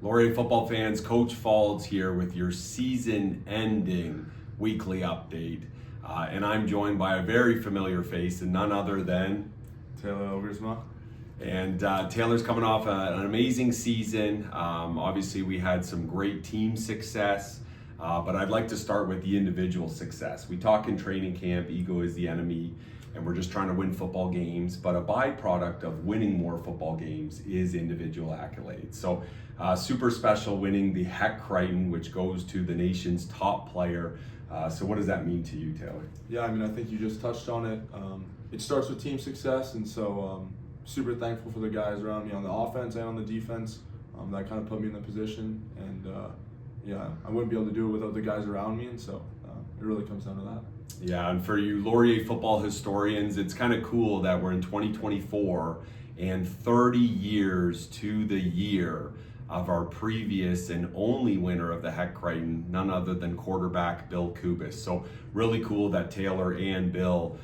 Laurier football fans, Coach Faulds here with your season-ending weekly update. And I'm joined by a very familiar face and none other than Taylor Elgersma. And Taylor's coming off an amazing season. Obviously, we had some great team success, but I'd like to start with the individual success. We talk in training camp, ego is the enemy, and we're just trying to win football games, but a byproduct of winning more football games is individual accolades. So super special winning the Hec Crighton, which goes to the nation's top player. So what does that mean to you, Taylor? Yeah, I mean, I think you just touched on it. It starts with team success, and so super thankful for the guys around me on the offense and on the defense. That kind of put me in the position, and yeah, I wouldn't be able to do it without the guys around me, and so it really comes down to that. Yeah, and for you Laurier football historians, it's kind of cool that we're in 2024 and 30 years to the year of our previous and only winner of the Hec Crighton, none other than quarterback Bill Kubis. So really cool that Taylor and Bill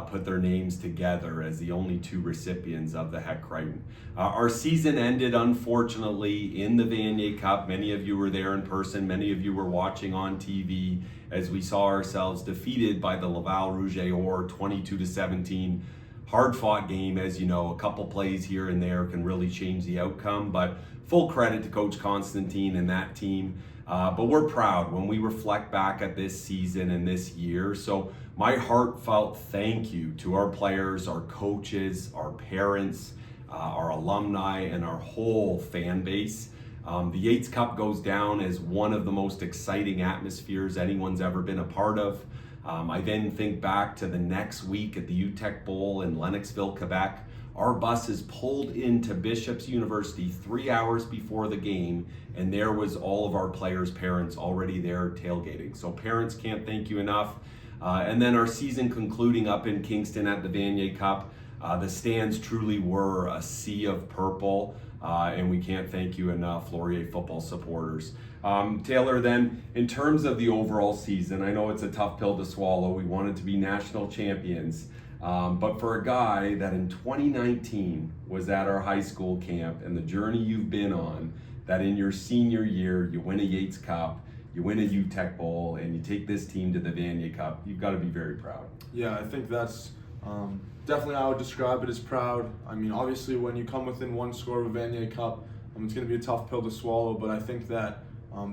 put their names together as the only two recipients of the Hec Crighton. Our season ended, unfortunately, in the Vanier Cup. Many of you were there in person. Many of you were watching on TV as we saw ourselves defeated by the Laval Rouge-Or 22-17. Hard-fought game, as you know. A couple plays here and there can really change the outcome, but full credit to Coach Constantine and that team. But we're proud when we reflect back at this season and this year. So my heartfelt thank you to our players, our coaches, our parents, our alumni, and our whole fan base. The Yates Cup goes down as one of the most exciting atmospheres anyone's ever been a part of. I then think back to the next week at the UTEC Bowl in Lennoxville, Quebec. Our buses pulled into Bishop's University 3 hours before the game, and there was all of our players' parents already there tailgating. So parents, can't thank you enough. And then our season concluding up in Kingston at the Vanier Cup. The stands truly were a sea of purple, and we can't thank you enough, Laurier football supporters. Taylor, then, in terms of the overall season, I know it's a tough pill to swallow. We wanted to be national champions. But for a guy that in 2019 was at our high school camp and the journey you've been on, that in your senior year, you win a Yates Cup, you win a UTEC Bowl, and you take this team to the Vanier Cup, you've got to be very proud. Yeah, I think that's definitely how I would describe it as proud. I mean, obviously when you come within one score of a Vanier Cup, it's going to be a tough pill to swallow, but I think that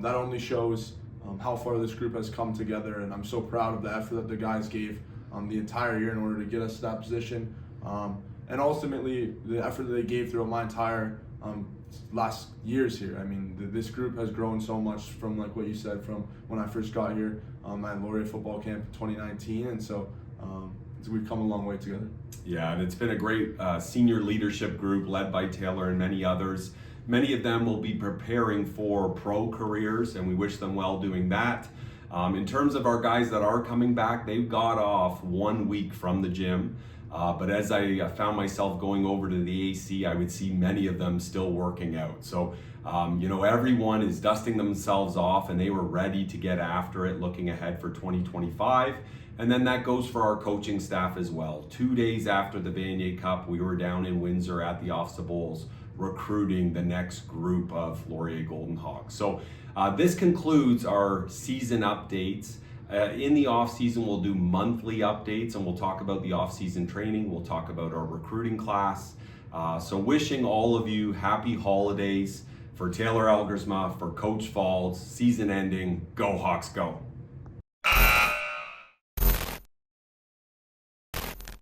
that only shows how far this group has come together, and I'm so proud of the effort that the guys gave the entire year in order to get us to that position, and ultimately the effort that they gave throughout my entire last years here. I mean, this group has grown so much from, like what you said, from when I first got here at Laurier football camp in 2019, and so we've come a long way together. Yeah, and it's been a great senior leadership group led by Taylor and many others. Many of them will be preparing for pro careers, and we wish them well doing that. In terms of our guys that are coming back, they've got off 1 week from the gym. But as I found myself going over to the AC, I would see many of them still working out. So, everyone is dusting themselves off and they were ready to get after it, looking ahead for 2025. And then that goes for our coaching staff as well. 2 days after the Vanier Cup, we were down in Windsor at the Officer Bowls recruiting the next group of Laurier Golden Hawks. So this concludes our season updates. In the off season, we'll do monthly updates and we'll talk about the off season training. We'll talk about our recruiting class. So wishing all of you happy holidays. For Taylor Elgersma, for Coach Faulds, season ending, go Hawks go.